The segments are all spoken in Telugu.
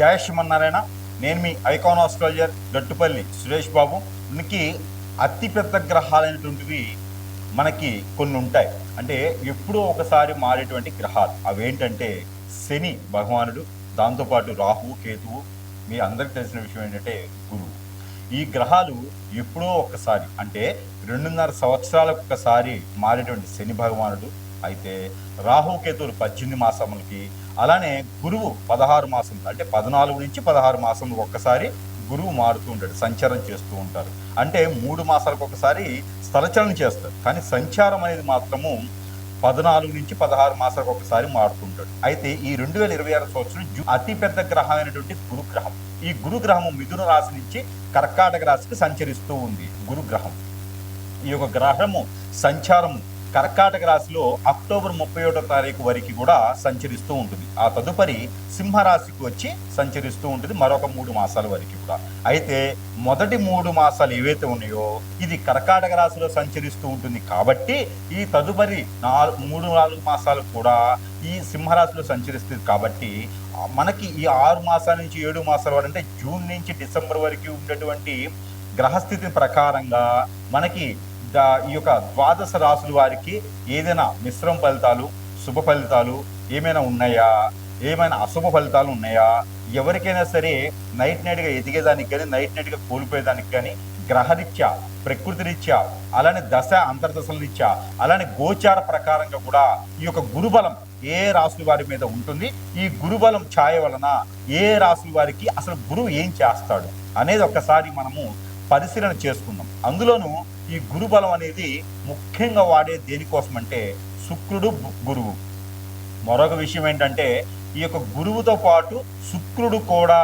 జయ శ్రీమన్నారాయణ. నేను మీ ఐకాన్ ఆస్ట్రాలజర్ గట్టుపల్లి సురేష్ బాబు. మనకి అతిపెద్ద గ్రహాలైనటువంటివి మనకి కొన్ని ఉంటాయి. అంటే ఎప్పుడో ఒకసారి మారేటువంటి గ్రహాలు అవేంటంటే శని భగవానుడు, దాంతోపాటు రాహువు, కేతువు. మీ అందరికి తెలిసిన విషయం ఏంటంటే గురువు. ఈ గ్రహాలు ఎప్పుడో ఒకసారి అంటే 2.5 సంవత్సరాలకు ఒకసారి మారేటువంటి శని భగవానుడు అయితే, రాహుకేతువులు 18 మాసములకి, అలానే గురువు 16 మాసములు అంటే 14 నుంచి 16 మాసములకు ఒక్కసారి గురువు మారుతూ ఉంటాడు, సంచారం చేస్తూ ఉంటారు. అంటే 3 మాసాలకు ఒకసారి స్థలచలనం చేస్తారు, కానీ సంచారం అనేది మాత్రము 14 నుంచి 16 మాసాలకు ఒకసారి మారుతుంటాడు. అయితే ఈ 2026 సంవత్సరం అతిపెద్ద గ్రహం అయినటువంటి గురుగ్రహం, ఈ గురుగ్రహము మిథున రాశి నుంచి కర్కాటక రాశికి సంచరిస్తూ ఉంది. గురుగ్రహం ఈ యొక్క గ్రహము సంచారము కర్కాటక రాశిలో అక్టోబర్ 31వ తారీఖు వరకు కూడా సంచరిస్తూ ఉంటుంది. ఆ తదుపరి సింహరాశికి వచ్చి సంచరిస్తూ ఉంటుంది మరొక 3 మాసాల వరకు కూడా. అయితే మొదటి 3 మాసాలు ఏవైతే ఉన్నాయో ఇది కర్కాటక రాశిలో సంచరిస్తూ ఉంటుంది కాబట్టి, ఈ తదుపరి 3-4 మాసాలు కూడా ఈ సింహరాశిలో సంచరిస్తుంది. కాబట్టి మనకి ఈ 6 మాసాల నుంచి 7 మాసాల వరకు అంటే జూన్ నుంచి డిసెంబర్ వరకు ఉండేటువంటి గ్రహస్థితి ప్రకారంగా మనకి ఈ యొక్క ద్వాదశ రాశుల వారికి ఏదైనా మిశ్రమ ఫలితాలు, శుభ ఫలితాలు ఏమైనా ఉన్నాయా, ఏమైనా అశుభ ఫలితాలు ఉన్నాయా, ఎవరికైనా సరే నైట్గా ఎదిగేదానికి కానీ నైట్గా కోల్పోయేదానికి కానీ గ్రహరీత్యా, ప్రకృతి రీత్యా, అలానే దశ అంతర్దశల రీత్యా, అలానే గోచార ప్రకారంగా కూడా ఈ యొక్క గురుబలం ఏ రాశుల వారి మీద ఉంటుంది, ఈ గురుబలం ఛాయ వలన ఏ రాశుల వారికి అసలు గురువు ఏం చేస్తాడు అనేది ఒక్కసారి మనము పరిశీలన చేసుకుందాం. అందులోనూ ఈ గురుబలం అనేది ముఖ్యంగా వాడే దేనికోసం అంటే శుక్రుడు, గురువు. మరొక విషయం ఏంటంటే ఈ యొక్క గురువుతో పాటు శుక్రుడు కూడా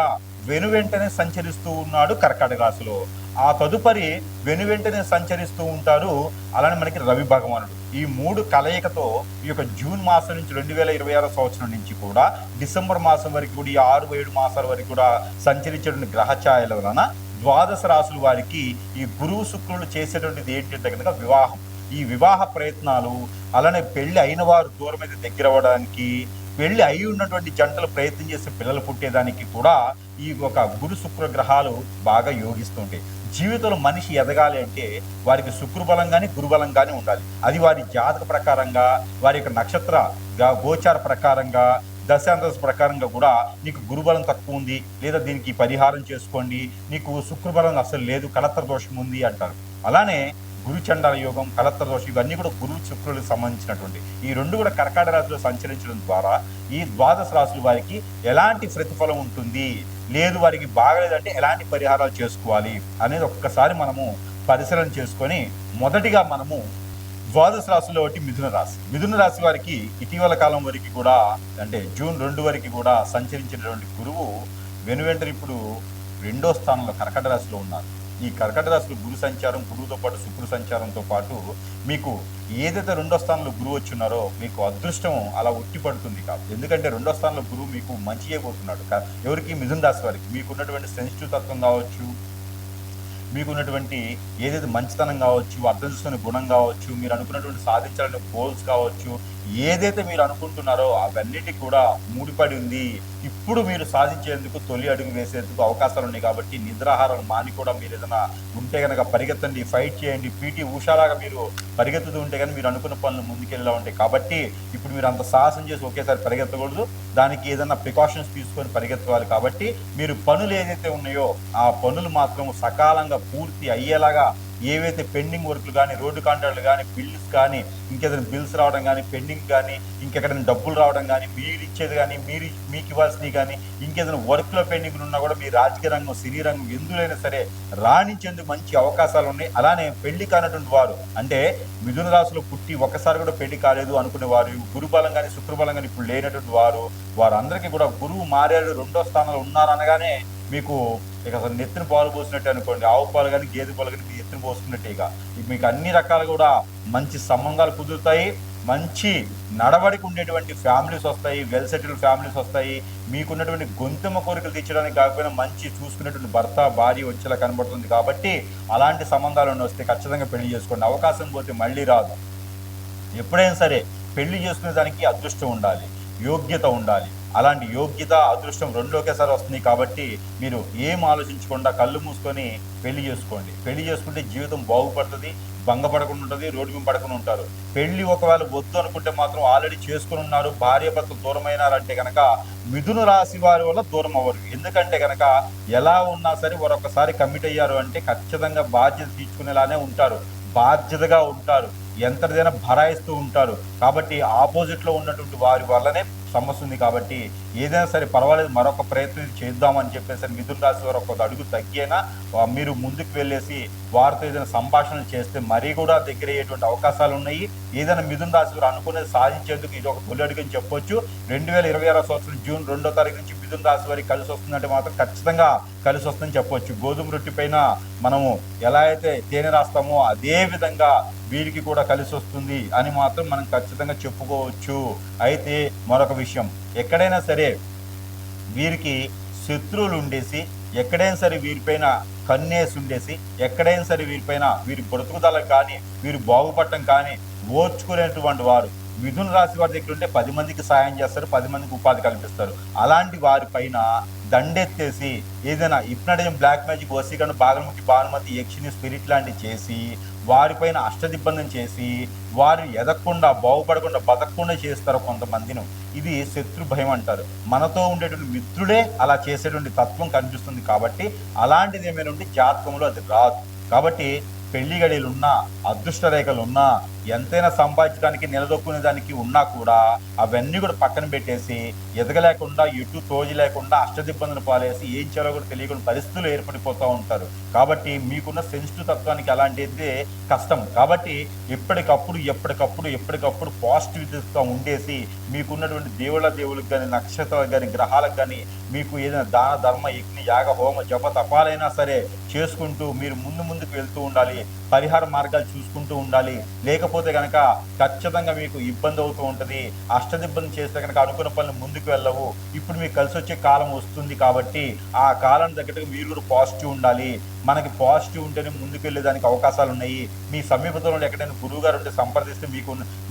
వెనువెంటనే సంచరిస్తూ ఉన్నాడు కర్కాటక రాశిలో. ఆ తదుపరి వెనువెంటనే సంచరిస్తూ ఉంటారు అలానే మనకి రవి భగవానుడు. ఈ 3 కలయికతో ఈ యొక్క జూన్ మాసం నుంచి 2026 సంవత్సరం నుంచి కూడా డిసెంబర్ మాసం వరకు కూడా ఈ 6-7 మాసాల వరకు కూడా సంచరించేటువంటి గ్రహ ఛాయల వలన ద్వాదశ రాశుల వారికి ఈ గురువు శుక్రులు చేసేటువంటిది ఏంటంటే కనుక వివాహం. ఈ వివాహ ప్రయత్నాలు, అలానే పెళ్లి అయిన వారు దూరం అయితే దగ్గర అవ్వడానికి, పెళ్లి అయి ఉన్నటువంటి జంటలు ప్రయత్నం చేసి పిల్లలు పుట్టేదానికి కూడా ఈ ఒక గురు శుక్ర గ్రహాలు బాగా యోగిస్తుంటాయి. జీవితంలో మనిషి ఎదగాలి అంటే వారికి శుక్రబలం కానీ గురుబలం కానీ ఉండాలి. అది వారి జాతక ప్రకారంగా, వారి యొక్క నక్షత్ర గోచార ప్రకారంగా, దశాంతర ప్రకారంగా కూడా నీకు గురుబలం తక్కువ ఉంది, లేదా దీనికి పరిహారం చేసుకోండి, నీకు శుక్రబలం అసలు లేదు, కలత్ర దోషం ఉంది అంటారు. అలానే గురుచండాల యోగం, కలత్ర దోషం ఇవన్నీ కూడా గురు శుక్రులకు సంబంధించినటువంటి ఈ 2 కూడా కర్కాటక రాశిలో సంచరించడం ద్వారా ఈ ద్వాదశ రాశుల వారికి ఎలాంటి ప్రతిఫలం ఉంటుంది, లేదు వారికి బాగలేదంటే ఎలాంటి పరిహారాలు చేసుకోవాలి అనేది ఒక్కసారి మనము పరిశీలన చేసుకొని, మొదటిగా మనము ద్వాదశ రాశిలో ఒకటి మిథున రాశి. మిథున రాశి వారికి ఇటీవల కాలం వరకు కూడా అంటే జూన్ 2 వరకు కూడా సంచరించినటువంటి గురువు వెనువెంటనే ఇప్పుడు 2వ స్థానంలో కర్కాటక రాశిలో ఉన్నారు. ఈ కర్కాటక రాశిలో గురు సంచారం, గురువుతో పాటు శుక్రు సంచారంతో పాటు మీకు ఏదైతే 2వ స్థానంలో గురువు వచ్చి ఉన్నారో మీకు అదృష్టం అలా ఉట్టి పడుతుంది కాదు. ఎందుకంటే 2వ స్థానంలో గురువు మీకు మంచి చేయబోతున్నాడు. ఎవరికి? మిథున రాశి వారికి. మీకున్నటువంటి సెన్సిటివ్ తత్వం కావచ్చు, మీకున్నటువంటి ఏదైతే మంచితనం కావచ్చు, అర్థం చేసుకునే గుణం కావచ్చు, మీరు అనుకున్నటువంటి సాధించాలనే గోల్స్ కావచ్చు, ఏదైతే మీరు అనుకుంటున్నారో అవన్నిటికీ కూడా ముడిపడి ఉంది. ఇప్పుడు మీరు సాధించేందుకు తొలి అడుగు వేసేందుకు అవకాశాలు ఉన్నాయి. కాబట్టి నిద్రాహారం మాని కూడా మీరు ఏదైనా ఉంటే కనుక పరిగెత్తండి, ఫైట్ చేయండి. పీటీ ఉషాలాగా మీరు పరిగెత్తుతూ ఉంటే కానీ మీరు అనుకున్న పనులు ముందుకెళ్ళా ఉంటాయి. కాబట్టి ఇప్పుడు మీరు అంత సాహసం చేసి ఒకేసారి పరిగెత్తకూడదు, దానికి ఏదైనా ప్రికాషన్స్ తీసుకొని పరిగెత్తాలి. కాబట్టి మీరు పనులు ఏదైతే ఉన్నాయో ఆ పనులు మాత్రం సకాలంగా పూర్తి అయ్యేలాగా, ఏవైతే పెండింగ్ వర్క్లు కానీ, రోడ్డు కాంట్రాక్ట్లు కానీ, బిల్స్ కానీ, ఇంకేదైనా బిల్స్ రావడం కానీ, పెండింగ్ కానీ, ఇంకెక్కడైనా డబ్బులు రావడం కానీ, మీరు ఇచ్చేది కానీ, మీకు ఇవ్వాల్సినవి కానీ, ఇంకేదైనా వర్క్లో పెండింగ్లు ఉన్నా కూడా మీ రాజకీయ రంగం, సినీ రంగం ఎందులైనా సరే రాణించేందుకు మంచి అవకాశాలు ఉన్నాయి. అలానే పెళ్లి కానటువంటి వారు అంటే మిథున రాశిలో పుట్టి ఒకసారి కూడా పెళ్లి కాలేదు అనుకునే వారు, గురుబలం కానీ శుక్రబలం కానీ ఇప్పుడు లేనటువంటి వారందరికీ కూడా గురువు మారాడు, 2వ స్థానంలో ఉన్నారనగానే మీకు ఇక అసలు నెత్తిన పాలు పోసినట్టు అనుకోండి. ఆవు పాలు కానీ గేదె పాలు కానీ మీకు ఎత్తున పోసుకున్నట్టే. ఇక మీకు అన్ని రకాలు కూడా మంచి సంబంధాలు కుదురుతాయి, మంచి నడవడికి ఉండేటువంటి ఫ్యామిలీస్ వస్తాయి, వెల్ సెటిల్డ్ ఫ్యామిలీస్ వస్తాయి. మీకున్నటువంటి గొంతుమ కోరికలు తీర్చడానికి కాకపోయినా మంచి చూసుకునేటువంటి భర్త, భార్య వచ్చేలా కనబడుతుంది. కాబట్టి అలాంటి సంబంధాలు వస్తే ఖచ్చితంగా పెళ్లి చేసుకోండి. అవకాశం పోతే మళ్ళీ రాదు. ఎప్పుడైనా సరే పెళ్లి చేసుకునే దానికి అదృష్టం ఉండాలి. యోగ్యత ఉండాలి. అలాంటి యోగ్యత, అదృష్టం రెండు ఒకేసారి వస్తుంది కాబట్టి మీరు ఏం ఆలోచించకుండా కళ్ళు మూసుకొని పెళ్లి చేసుకోండి. పెళ్లి చేసుకుంటే జీవితం బాగుపడుతుంది, భంగపడకుండా ఉంటుంది, రోడ్డు మీద పడకుండా ఉంటారు. పెళ్లి ఒకవేళ వద్దు అనుకుంటే మాత్రం ఆల్రెడీ చేసుకుని ఉన్నారు, భార్యాభర్తలు దూరమైనారంటే కనుక మిథున రాశి వారి వల్ల దూరం అవ్వరు. ఎందుకంటే కనుక ఎలా ఉన్నా సరే వారు ఒకసారి కమిట్ అయ్యారు అంటే ఖచ్చితంగా బాధ్యత తీర్చుకునేలానే ఉంటారు, బాధ్యతగా ఉంటారు, ఎంతదైనా భరాయిస్తూ ఉంటారు. కాబట్టి ఆపోజిట్లో ఉన్నటువంటి వారి వల్లనే సమస్య ఉంది. కాబట్టి ఏదైనా సరే పర్వాలేదు, మరొక ప్రయత్నం చేద్దామని చెప్పేసి మిథున రాశి వారు ఒక అడుగు తగ్గినా మీరు ముందుకు వెళ్ళేసి వారితో ఏదైనా సంభాషణలు చేస్తే మరీ కూడా దగ్గర అయ్యేటువంటి అవకాశాలు ఉన్నాయి. ఏదైనా మిథున రాశి వారు అనుకునేది సాధించేందుకు ఇది ఒక తొలి అడుగు అని చెప్పొచ్చు. 2026 సంవత్సరం జూన్ 2వ తారీఖు నుంచి మిథున రాశి వారికి కలిసి వస్తుందంటే మాత్రం ఖచ్చితంగా కలిసి వస్తుందని చెప్పొచ్చు. గోధుమ రొట్టె పైన మనము ఎలా అయితే తేనె రాస్తామో అదే విధంగా వీరికి కూడా కలిసి వస్తుంది అని మాత్రం మనం ఖచ్చితంగా చెప్పుకోవచ్చు. అయితే మరొక విషయం, ఎక్కడైనా సరే వీరికి శత్రువులు ఉండేసి, ఎక్కడైనా సరే వీరిపైన కన్నేసి ఉండేసి, ఎక్కడైనా సరే వీరిపైన వీరి బ్రతుకుదలకు కానీ వీరు బాగుపడటం కానీ ఓర్చుకునేటువంటి వారు మిథున రాశి వారి దగ్గర ఉంటే 10 మందికి సాయం చేస్తారు, 10 మందికి ఉపాధి కల్పిస్తారు. అలాంటి వారి పైన దండెత్తేసి ఏదైనా హిప్నటిజం, బ్లాక్ మ్యాజిక్, వశీకరణ, బాగలముఖి, భానుమతి, యక్షిని, స్పిరిట్ లాంటివి చేసి వారిపైన అష్టదిబ్బందం చేసి వారు ఎదగకుండా, బాగుపడకుండా, బతకకుండా చేస్తారు కొంతమందిని. ఇది శత్రు భయం అంటారు. మనతో ఉండేటువంటి మిత్రుడే అలా చేసేటువంటి తత్వం కనిపిస్తుంది. కాబట్టి అలాంటిది ఏమైనా ఉంటే జాతకంలో అది రాదు. కాబట్టి పెళ్లి గడియలున్నా, అదృష్ట రేఖలున్నా, ఎంతైనా సంపాదించడానికి నిలదొక్కునే దానికి ఉన్నా కూడా అవన్నీ కూడా పక్కన పెట్టేసి ఎదగలేకుండా, ఎటు తోజి లేకుండా అష్టదిబ్బందులు పాలేసి ఏం చేయాలో కూడా తెలియకుండా పరిస్థితులు ఏర్పడిపోతూ ఉంటారు. కాబట్టి మీకున్న సెన్సిటివ్ తత్వానికి అలాంటిదే కష్టం. కాబట్టి ఎప్పటికప్పుడు పాజిటివిటీగా ఉండేసి మీకున్నటువంటి దేవుళ్ళకి కానీ, నక్షత్రాలకు కానీ, గ్రహాలకు కానీ మీకు ఏదైనా దాన ధర్మ, యజ్ఞ, యాగ, హోమ, జప, తపాలైనా సరే చేసుకుంటూ మీరు ముందుకు వెళ్తూ ఉండాలి. పరిహార మార్గాలు చూసుకుంటూ ఉండాలి. లేకపోతే కనుక ఖచ్చితంగా మీకు ఇబ్బంది అవుతూ ఉంటుంది. అష్టదిబ్బంది చేస్తే కనుక అనుకున్న పనులు ముందుకు వెళ్ళవు. ఇప్పుడు మీకు కలిసి వచ్చే కాలం వస్తుంది కాబట్టి ఆ కాలం తగ్గట్టుగా మీరు కూడా పాజిటివ్ ఉండాలి. మనకి పాజిటివ్ ఉంటేనే ముందుకు వెళ్ళేదానికి అవకాశాలు ఉన్నాయి. మీ సమీపంలో ఎక్కడైనా గురువు గారు ఉంటే సంప్రదిస్తే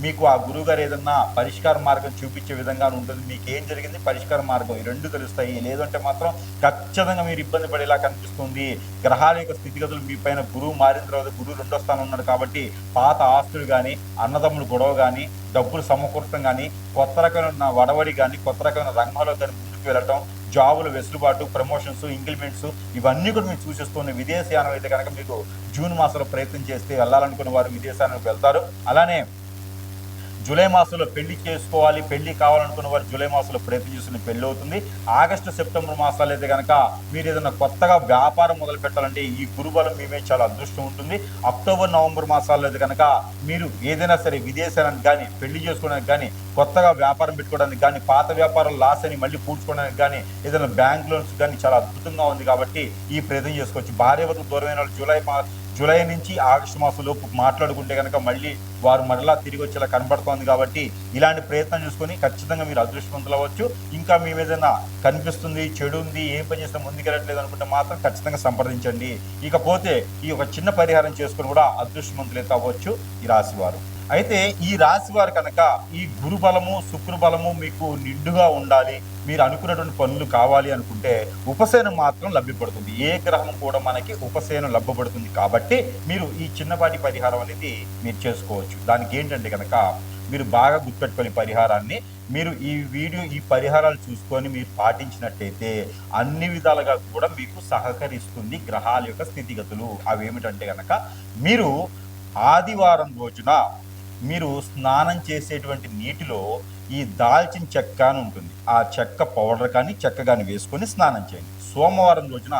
మీకు ఆ గురువు గారు ఏదన్నా పరిష్కార మార్గం చూపించే విధంగా ఉంటుంది. మీకు ఏం జరిగింది, పరిష్కార మార్గం, ఈ రెండు తెలుస్తాయి. లేదంటే మాత్రం ఖచ్చితంగా మీరు ఇబ్బంది పడేలా కనిపిస్తుంది. గ్రహాల యొక్క స్థితిగతులు మీ పైన గురువు మారిన తర్వాత గురువు 2వ స్థానం ఉన్నాడు కాబట్టి పాత ఆస్తులు కానీ, అన్నదమ్ముడు గొడవ కానీ, డబ్బులు సమకూర్చడం కానీ, కొత్త రకమైన వడవడి కానీ, కొత్త రకమైన రంగంలో కానీ ముందుకు వెళ్ళటం, జాబులు వెసులుబాటు, ప్రమోషన్స్, ఇంక్రిమెంట్స్ ఇవన్నీ కూడా మీరు సూచిస్తున్న విదేశయానం అయితే కనుక మీకు జూన్ మాసంలో ప్రయత్నం చేస్తే వెళ్ళాలనుకున్న వారు విదేశానికి వెళ్తారు. అలానే జూలై మాసంలో పెళ్లి చేసుకోవాలి, పెళ్లి కావాలనుకున్న వారు జూలై మాసంలో ప్రయత్నం చేస్తున్న పెళ్లి అవుతుంది. ఆగస్టు, సెప్టెంబర్ మాసాలు అయితే కనుక మీరు ఏదైనా కొత్తగా వ్యాపారం మొదలు పెట్టాలంటే ఈ గురుబలం మీమే చాలా అదృష్టం ఉంటుంది. అక్టోబర్, నవంబర్ మాసాల్లో అయితే కనుక మీరు ఏదైనా సరే విదేశానికి కానీ, పెళ్లి చేసుకోవడానికి కానీ, కొత్తగా వ్యాపారం పెట్టుకోవడానికి కానీ, పాత వ్యాపారం లాస్ అని మళ్ళీ పూడ్చుకోవడానికి కానీ, ఏదైనా బ్యాంక్ లోన్స్ కానీ చాలా అద్భుతంగా ఉంది. కాబట్టి ఈ ప్రయత్నం చేసుకోవచ్చు. భార్యాభర్తలు దూరమైన వాళ్ళు జూలై నుంచి ఆగస్టు మాసం లోపు మాట్లాడుకుంటే కనుక మళ్ళీ వారు మరలా తిరిగి వచ్చేలా కనబడుతోంది. కాబట్టి ఇలాంటి ప్రయత్నం చేసుకొని ఖచ్చితంగా మీరు అదృష్టవంతులు అవ్వచ్చు. ఇంకా మీ ఏదైనా కనిపిస్తుంది, చెడు ఉంది, ఏం పని చేసినా ముందుకెళ్ళట్లేదు అనుకుంటే మాత్రం ఖచ్చితంగా సంప్రదించండి. ఇకపోతే ఈ ఒక చిన్న పరిహారం చేసుకొని కూడా అదృష్టవంతులైతే అవ్వచ్చు ఈ రాశివారు. అయితే ఈ రాశి వారు కనుక ఈ గురు బలము, శుక్ర బలము మీకు నిండుగా ఉండాలి, మీరు అనుకున్నటువంటి పనులు కావాలి అనుకుంటే ఉపశయనం మాత్రం లభ్యపడుతుంది. ఏ గ్రహం కూడా మనకి ఉపశయనం లభ్యపడుతుంది. కాబట్టి మీరు ఈ చిన్నపాటి పరిహారం అనేది మీరు చేసుకోవచ్చు. దానికి ఏంటంటే కనుక మీరు బాగా గుర్తుపెట్టుకొని పరిహారాన్ని మీరు ఈ పరిహారాలు చూసుకొని మీరు పాటించినట్టయితే అన్ని విధాలుగా కూడా మీకు సహకరిస్తుంది గ్రహాల యొక్క స్థితిగతులు. అవి ఏమిటంటే కనుక మీరు ఆదివారం రోజున మీరు స్నానం చేసేటువంటి నీటిలో ఈ దాల్చిన చెక్క అని ఉంటుంది, ఆ చెక్క పౌడర్ కానీ, చెక్క కానీ వేసుకొని స్నానం చేయండి. సోమవారం రోజున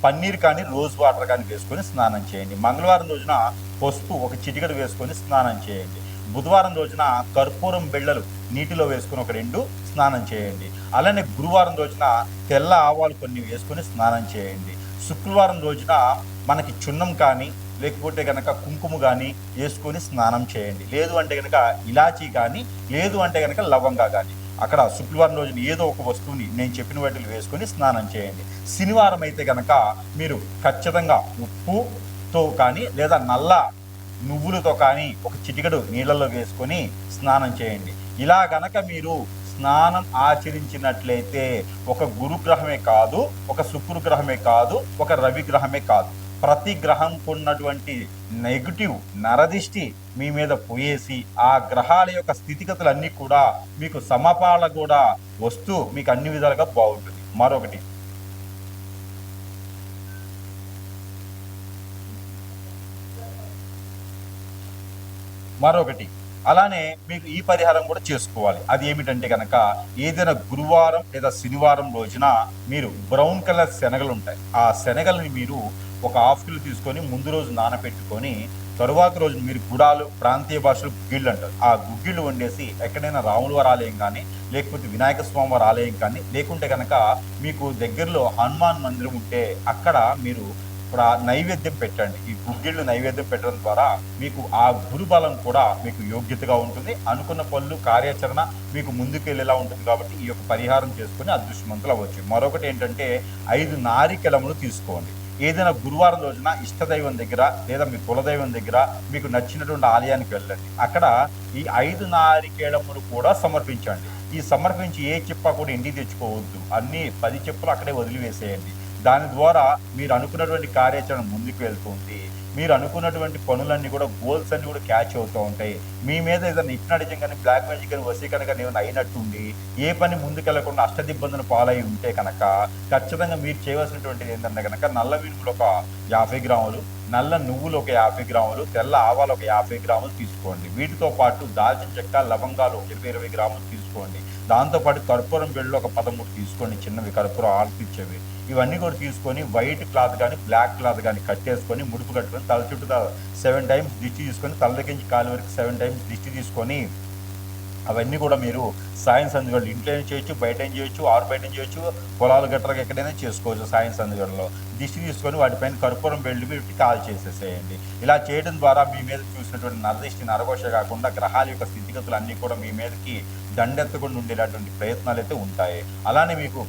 పన్నీర్ కానీ, రోజ్ వాటర్ కానీ వేసుకొని స్నానం చేయండి. మంగళవారం రోజున పసుపు ఒక చిటికెడు వేసుకొని స్నానం చేయండి. బుధవారం రోజున కర్పూరం బిళ్ళలు నీటిలో వేసుకొని ఒక 2 స్నానం చేయండి. అలానే గురువారం రోజున తెల్ల ఆవాలు కొన్ని వేసుకొని స్నానం చేయండి. శుక్రవారం రోజున మనకి చున్నం కానీ, లేకపోతే కనుక కుంకుమ కానీ వేసుకొని స్నానం చేయండి. లేదు అంటే కనుక ఇలాచీ కానీ, లేదు అంటే కనుక లవంగా కానీ అక్కడ శుక్రవారం రోజున ఏదో ఒక వస్తువుని నేను చెప్పిన వాటిని వేసుకొని స్నానం చేయండి. శనివారం అయితే కనుక మీరు ఖచ్చితంగా ఉప్పుతో కానీ, లేదా నల్ల నువ్వులతో కానీ ఒక చిటికెడు నీళ్ళల్లో వేసుకొని స్నానం చేయండి. ఇలా గనక మీరు స్నానం ఆచరించినట్లయితే ఒక గురుగ్రహమే కాదు, ఒక శుక్రగ్రహమే కాదు, ఒక రవిగ్రహమే కాదు, ప్రతి గ్రహంకు ఉన్నటువంటి నెగిటివ్ నరదిష్టి మీ మీద పోయేసి ఆ గ్రహాల యొక్క స్థితిగతులన్నీ కూడా మీకు సమపాల కూడా వస్తూ మీకు అన్ని విధాలుగా బాగుంటుంది. మరొకటి అలానే మీకు ఈ పరిహారం కూడా చేసుకోవాలి. అది ఏమిటంటే కనుక ఏదైనా గురువారం లేదా శనివారం రోజున మీరు బ్రౌన్ కలర్ శనగలు ఉంటాయి, ఆ శనగల్ని మీరు ఒక హాఫ్ కిలో తీసుకొని ముందు రోజు నానపెట్టుకొని తరువాత రోజు మీరు గుడాలు, ప్రాంతీయ భాషలు గుగ్గిళ్ళు అంటారు, ఆ గుగ్గిళ్ళు వండేసి ఎక్కడైనా రాముల వారి ఆలయం కానీ లేకపోతే వినాయక స్వామి వారి ఆలయం కానీ లేకుంటే కనుక మీకు దగ్గరలో హనుమాన్ మందిరం ఉంటే అక్కడ మీరు ఇప్పుడు ఆ నైవేద్యం పెట్టండి. ఈ గుగ్గిళ్ళు నైవేద్యం పెట్టడం ద్వారా మీకు ఆ గురుబలం కూడా మీకు యోగ్యతగా ఉంటుంది, అనుకున్న పనులు కార్యాచరణ మీకు ముందుకు వెళ్ళేలా ఉంటుంది. కాబట్టి ఈ యొక్క పరిహారం చేసుకుని అదృష్టవంతులు అవ్వచ్చు. మరొకటి ఏంటంటే 5 నారికెలములు తీసుకోండి. ఏదైనా గురువారం రోజున ఇష్టదైవం దగ్గర లేదా మీ కులదైవం దగ్గర మీకు నచ్చినటువంటి ఆలయానికి వెళ్ళండి. అక్కడ ఈ 5 నారికేళములు కూడా సమర్పించండి. ఈ సమర్పించి ఏ చెప్ప కూడా ఇంటికి తెచ్చుకోవద్దు, అన్ని 10 చెప్పులు అక్కడే వదిలివేసేయండి. దాని ద్వారా మీరు అనుకున్నటువంటి కార్యాచరణ ముందుకు వెళ్తుంది, మీరు అనుకున్నటువంటి పనులన్నీ కూడా గోల్స్ అన్ని కూడా క్యాచ్ అవుతూ ఉంటాయి. మీ మీద ఏదైనా హిప్నాటిజం కానీ బ్లాక్ మ్యాజిక్ కానీ వశీకరణ కానీ ఏమైనా అయినట్టుండి ఏ పని ముందుకెళ్లకుండా అష్టదిబ్బందులు పాలై ఉంటే కనుక ఖచ్చితంగా మీరు చేయవలసినటువంటిది ఏంటంటే కనుక నల్ల మినుములు ఒక 50 గ్రాములు, నల్ల నువ్వులు ఒక 50 గ్రాములు, తెల్ల ఆవాలు ఒక 50 గ్రాములు తీసుకోండి. వీటితో పాటు దాల్చిన చెక్క, లవంగాలు 20 గ్రాములు తీసుకోండి. దాంతోపాటు కర్పూరం బిళ్ళలు ఒక 13 తీసుకోండి, చిన్నవి కర్పూరం ఆర్పిచ్చేవి. ఇవన్నీ కూడా తీసుకొని వైట్ క్లాత్ కానీ బ్లాక్ క్లాత్ కానీ కట్టేసుకొని ముడుపు కట్టుకొని తల చుట్టూ 7 టైమ్స్ దిష్టి తీసుకొని తల దగ్గర నుంచి కాలు వరకు 7 టైమ్స్ దిష్టి తీసుకొని అవన్నీ కూడా మీరు సాయం సందుగడలు ఇంట్లో చేయొచ్చు, బయట చేయొచ్చు, ఆరు బయట చేయొచ్చు, పొలాలు గట్టలకు ఎక్కడైనా చేసుకోవచ్చు. సాయం సందుగడలో దిష్టి తీసుకొని వాటిపైన కర్పూరం బెల్లి పెట్టి కాల్ చేసేసేయండి. ఇలా చేయడం ద్వారా మీ మీద చూసినటువంటి నరదిష్టి నరఘోష కాకుండా గ్రహాల యొక్క స్థితిగతులు అన్నీ కూడా మీ మీదకి దండెత్తకుండా ఉండేటటువంటి ప్రయత్నాలు అయితే ఉంటాయి. అలానే మీకు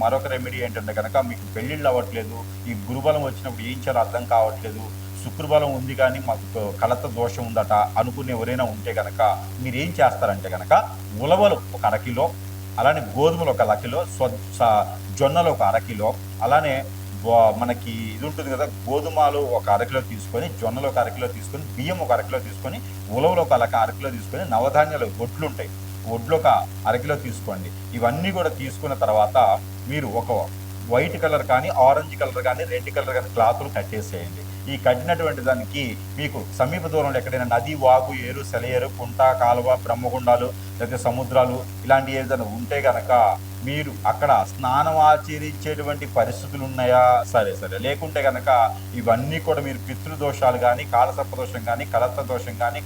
మరొక రెమెడీ ఏంటంటే కనుక మీకు పెళ్ళిళ్ళు అవ్వట్లేదు, ఈ గురుబలం వచ్చినప్పుడు ఏం చేయాలో అర్థం కావట్లేదు, శుక్రబలం ఉంది కానీ మాకు కలత దోషం ఉందట అనుకునే ఎవరైనా ఉంటే కనుక మీరు ఏం చేస్తారంటే కనుక ఉలవలు ఒక 1/2 కిలో, అలానే గోధుమలు ఒక 1/2 కిలో, జొన్నలు ఒక 1/2 కిలో, అలానే మనకి ఇది ఉంటుంది కదా గోధుమలు ఒక 1/2 కిలో తీసుకొని, జొన్నలు ఒక 1/2 కిలో తీసుకొని, బియ్యం ఒక 1/2 కిలో తీసుకొని, ఉలవలు ఒక 1/2 కిలో తీసుకొని, నవధాన్యాలు ఒడ్లు ఉంటాయి ఒడ్లు ఒక 1/2 కిలో తీసుకోండి. ఇవన్నీ కూడా తీసుకున్న తర్వాత మీరు ఒక వైట్ కలర్ కానీ ఆరెంజ్ కలర్ కానీ రెడ్ కలర్ కానీ క్లాతులు కట్టేసేయండి. ఈ కట్టినటువంటి దానికి మీకు సమీప దూరంలో ఎక్కడైనా నది, వాగు, ఏరు, సెలయేరు, కుంట, కాలువ, బ్రహ్మగుండాలు లేకపోతే సముద్రాలు ఇలాంటి ఏదైనా ఉంటే కనుక మీరు అక్కడ స్నానం ఆచరించేటువంటి పరిస్థితులు ఉన్నాయా సరే లేకుంటే కనుక ఇవన్నీ కూడా మీరు పితృదోషాలు కానీ కాలసర్పదోషం కానీ కలత్ర దోషం కానీ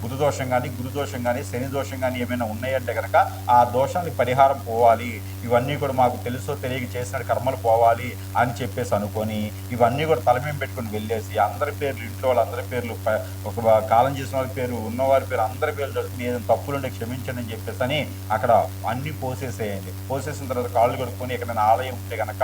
బుధదోషం కానీ గురుదోషం కానీ శని దోషం కానీ ఏమైనా ఉన్నాయంటే కనుక ఆ దోషానికి పరిహారం పోవాలి, ఇవన్నీ కూడా మాకు తెలుసో తెలియక చేసిన కర్మలు పోవాలి అని చెప్పేసి అనుకొని ఇవన్నీ కూడా తలమేం పెట్టుకుని వెళ్ళేసి అందరి పేర్లు ఇంట్లో వాళ్ళందరి పేర్లు ఒక కాలం చేసిన వారి పేరు ఉన్నవారి పేరు అందరి పేర్లు తెలుసుకుని ఏదైనా తప్పులుంటే క్షమించండి అని చెప్పేసి అని అక్కడ అన్నీ పోసేసేయండి. పోసేసిన తర్వాత కాళ్ళు కడుక్కొని ఎక్కడైనా ఆలయం ఉంటే కనుక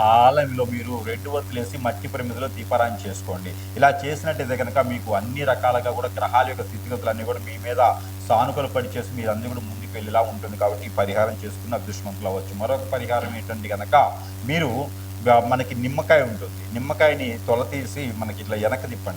ఆ ఆలయంలో మీరు 2 వత్తులేసి మట్టి ప్రమిదలో దీపారాయణ చేసుకోండి. ఇలా చేసినట్టయితే కనుక మీకు అన్ని రకాలుగా కూడా గ్రహాల యొక్క స్థితిగతులన్నీ కూడా మీ మీద సానుకూల పడిచేసి మీరు అందరూ కూడా ముందుకు వెళ్ళేలా ఉంటుంది. కాబట్టి ఈ పరిహారం చేసుకుని అదృష్టవంతులు అవ్వచ్చు. మరొక పరిహారం ఏంటంటే కనుక మీరు మనకి నిమ్మకాయ ఉంటుంది, నిమ్మకాయని తొల తీసి మనకి ఇట్లా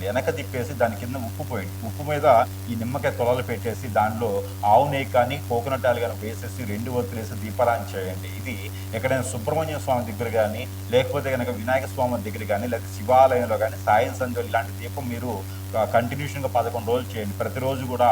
వెనక తిప్పేసి దాని కింద ఉప్పు పోయండి. ఉప్పు మీద ఈ నిమ్మకాయ తొలలు పెట్టేసి దానిలో ఆవు నెయ్యి కానీ కోకోనట్ ఆయిల్ కానీ వేసేసి 2 వత్తులు వేసి దీపారాయణ చేయండి. ఇది ఎక్కడైనా సుబ్రహ్మణ్య స్వామి దగ్గర కానీ లేకపోతే కనుక వినాయక స్వామి దగ్గర కానీ లేకపోతే శివాలయంలో కానీ సాయం సంధ్య ఇలాంటి దీపం మీరు కంటిన్యూషన్గా 11 రోజులు చేయండి. ప్రతిరోజు కూడా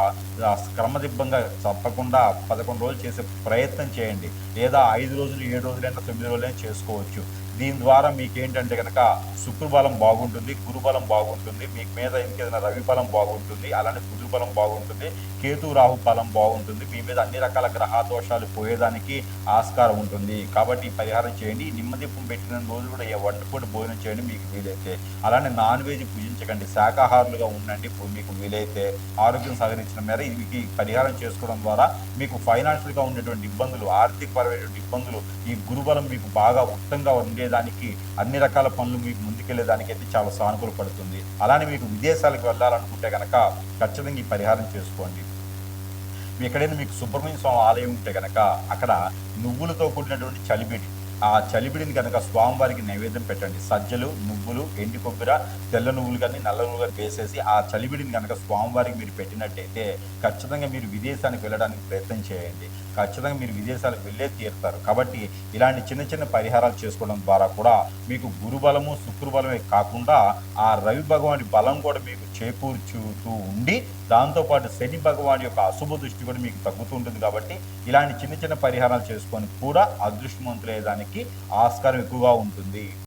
క్రమదిబ్బంగా తప్పకుండా 11 రోజులు చేసే ప్రయత్నం చేయండి. లేదా 5 రోజులు 7 రోజులైనా 9 రోజులైనా చేసుకోవచ్చు. దీని ద్వారా మీకు ఏంటంటే కనుక శుక్రబలం బాగుంటుంది, గురుబలం బాగుంటుంది, మీకు మీద ఇంకేదైనా రవి బలం బాగుంటుంది, అలానే కుజు బలం బాగుంటుంది, కేతు రాహు బలం బాగుంటుంది, మీ మీద అన్ని రకాల గ్రహ దోషాలు పోయేదానికి ఆస్కారం ఉంటుంది. కాబట్టి పరిహారం చేయండి. నిమ్మదీపం పెట్టిన రోజు కూడా వంటపూట భోజనం చేయండి మీకు వీలైతే. అలానే నాన్ వెజ్ భుజించకండి, శాకాహారులుగా ఉండండి మీకు వీలైతే. ఆరోగ్యం సహకరించిన మేర ఇది పరిహారం చేసుకోవడం ద్వారా మీకు ఫైనాన్షియల్గా ఉండేటువంటి ఇబ్బందులు, ఆర్థికపరమైనటువంటి ఇబ్బందులు, ఈ గురుబలం మీకు బాగా ఉత్తంగా ఉండేదానికి అన్ని రకాల పనులు మీకు ముందుకెళ్లేదానికి అయితే చాలా సానుకూల పడుతుంది. అలానే మీకు విదేశాలకు వెళ్ళాలనుకుంటే కనుక ఖచ్చితంగా ఈ పరిహారం చేసుకోండి. ఎక్కడైనా మీకు సుబ్రహ్మణ్య స్వామి ఆలయం ఉంటే కనుక అక్కడ నువ్వులతో కూడినటువంటి చలిబిడి, ఆ చలిబిడిని కనుక స్వామివారికి నైవేద్యం పెట్టండి. సజ్జలు, నువ్వులు, ఎండు కొబ్బరి, తెల్ల నువ్వులు కానీ నల్ల నువ్వులు కానీ వేసేసి ఆ చలిబిడిని కనుక స్వామివారికి మీరు పెట్టినట్టయితే ఖచ్చితంగా మీరు విదేశానికి వెళ్ళడానికి ప్రయత్నం చేయండి. ఖచ్చితంగా మీరు విదేశాలకు వెళ్ళే తీరుతారు. కాబట్టి ఇలాంటి చిన్న చిన్న పరిహారాలు చేసుకోవడం ద్వారా కూడా మీకు గురుబలము, శుక్రబలమే కాకుండా ఆ రవి భగవాని బలం కూడా మీకు చేకూర్చుతూ ఉండి, దాంతోపాటు శని భగవాన్ యొక్క అశుభ దృష్టి కూడా మీకు తగ్గుతూ ఉంటుంది. కాబట్టి ఇలాంటి చిన్న చిన్న పరిహారాలు చేసుకొని కూడా అదృష్టవంతులయ్యేదానికి ఆస్కారం ఎక్కువగా ఉంటుంది.